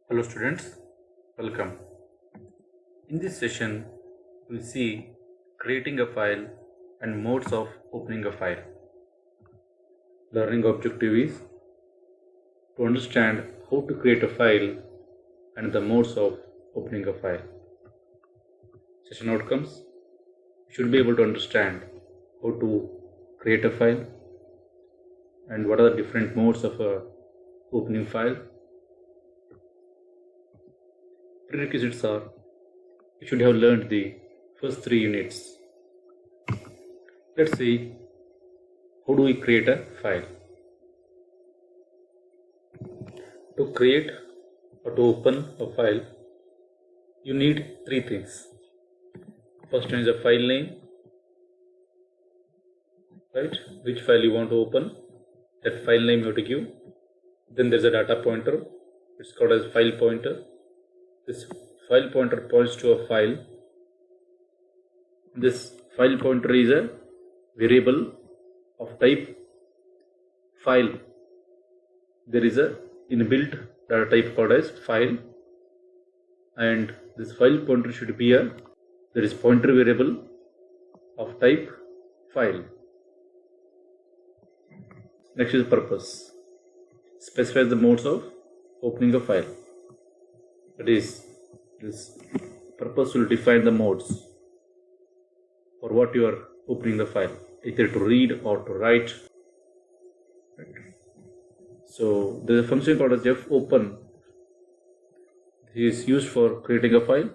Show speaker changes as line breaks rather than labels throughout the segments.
Hello students, welcome. In this session, we'll see creating a file and modes of opening a file. Learning objective is to understand how to create a file and the modes of opening a file. Session outcomes: you should be able to understand how to create a file and what are the different modes of a opening file. Prerequisites are: you should have learned the first 3 units. Let's see how do we create a file. To create or to open a file, you need 3 things. First one is a file name, right? Which file you want to open, that file name you have to give. Then there's a data pointer, it's called as file pointer. This file pointer points to a file. This file pointer is a variable of type file. There is a inbuilt data type called as file, and this file pointer should be there is pointer variable of type file. Next is purpose. Specifies the modes of opening a file. That is, this purpose will define the modes for what you are opening the file, either to read or to write. So there is a function called as fopen. This is used for creating a file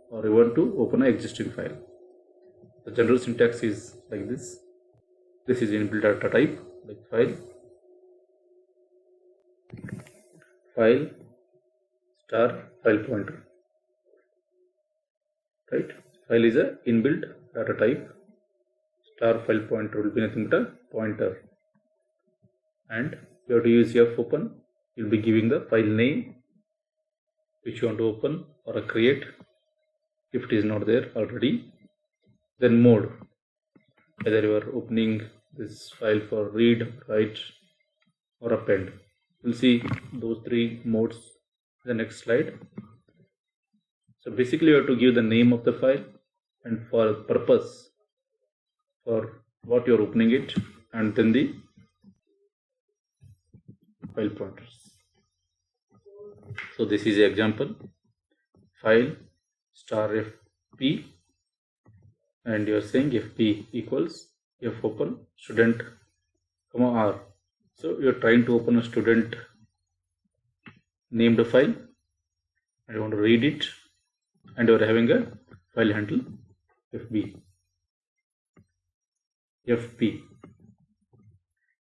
or you want to open an existing file. The general syntax is like this. This is inbuilt data type, like file star file pointer, right? File is a inbuilt data type. Star file pointer will be nothing but a pointer, and you have to use fopen. You'll be giving the file name which you want to open or create if it is not there already. Then mode, whether you are opening this file for read, write or append. We'll see those 3 modes in the next slide. So basically you have to give the name of the file and for purpose for what you are opening it, and then the file pointers. So this is the example: file star fp, and you are saying fp equals fopen student comma r. So you are trying to open a student named file and you want to read it, and you are having a file handle fp.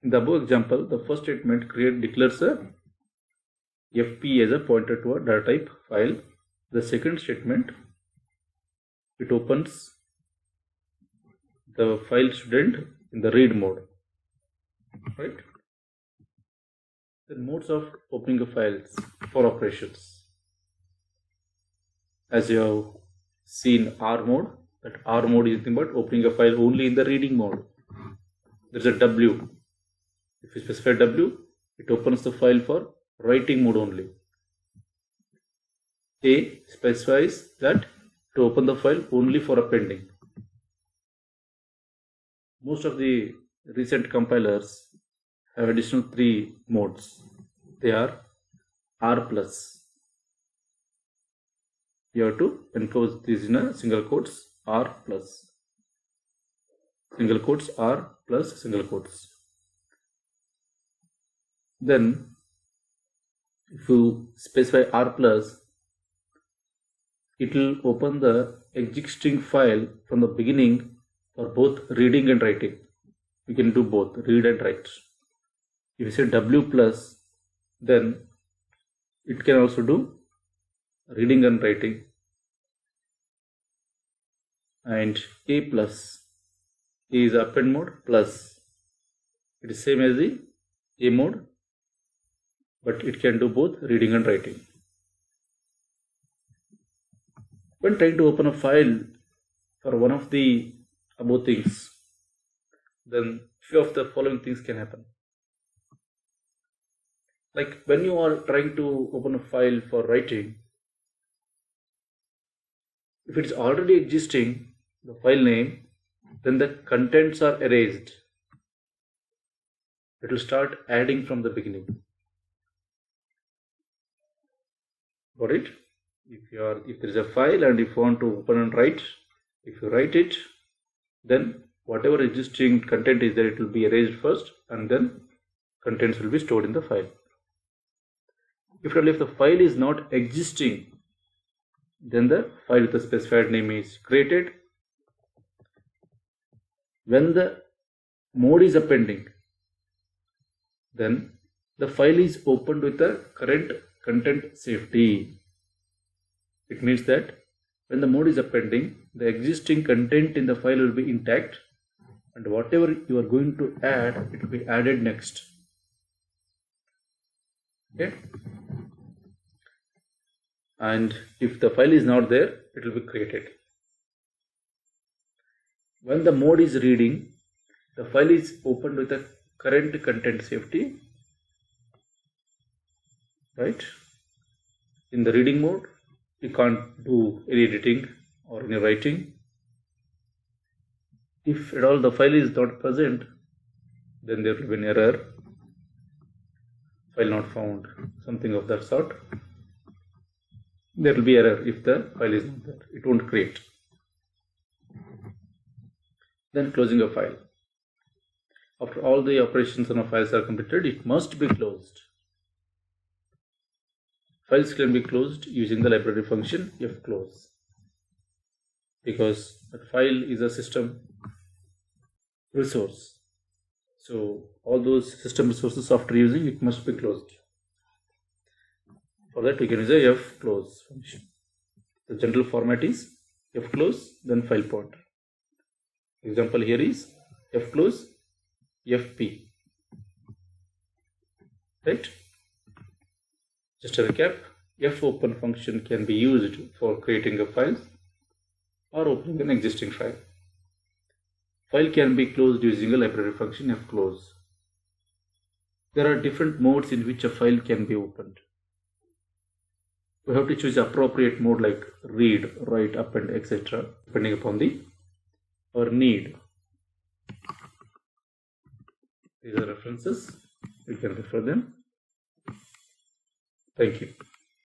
In the above example, the first statement declares a fp as a pointer to a data type file. The second statement, it opens the file student in the read mode, right? The modes of opening a files for operations. As you have seen R mode, that R mode is nothing but opening a file only in the reading mode. There is a W. If you specify W, it opens the file for writing mode only. A specifies that to open the file only for appending. Most of the recent compilers have additional 3 modes. They are R plus. You have to enclose these in a single quotes, R plus. Single quotes, R plus single quotes. Then if you specify R plus, it will open the existing file from the beginning for both reading and writing. You can do both, read and write. If you say W plus, then it can also do reading and writing. And A plus, A is append mode plus. It is same as the A mode, but it can do both reading and writing. When trying to open a file for one of the above things, then few of the following things can happen. Like when you are trying to open a file for writing, if it is already existing, the file name, then the contents are erased. It will start adding from the beginning. Got it? If there is a file and if you want to open and write, if you write it, then whatever existing content is there, it will be erased first, and then contents will be stored in the file. If the file is not existing, then the file with the specified name is created. When the mode is appending, then the file is opened with the current content safety. It means that when the mode is appending, the existing content in the file will be intact, and whatever you are going to add, it will be added next. Okay? And if the file is not there, it will be created. When the mode is reading, the file is opened with the current content safety, right? In the reading mode, you can't do any editing or any writing. If at all the file is not present, then there will be an error, file not found, something of that sort. There will be error if the file is not there. It won't create. Then closing a file. After all the operations on a files are completed, it must be closed. Files can be closed using the library function fclose, because that file is a system resource. So all those system resources after using it must be closed. For that we can use a fclose function. The general format is fclose then file pointer. Example here is fclose fp. Right? Just a recap, fopen function can be used for creating a file or opening an existing file. File can be closed using a library function fclose. There are different modes in which a file can be opened. We have to choose appropriate mode like read, write, append, etc. depending upon our need. These are references. You can refer them. Thank you.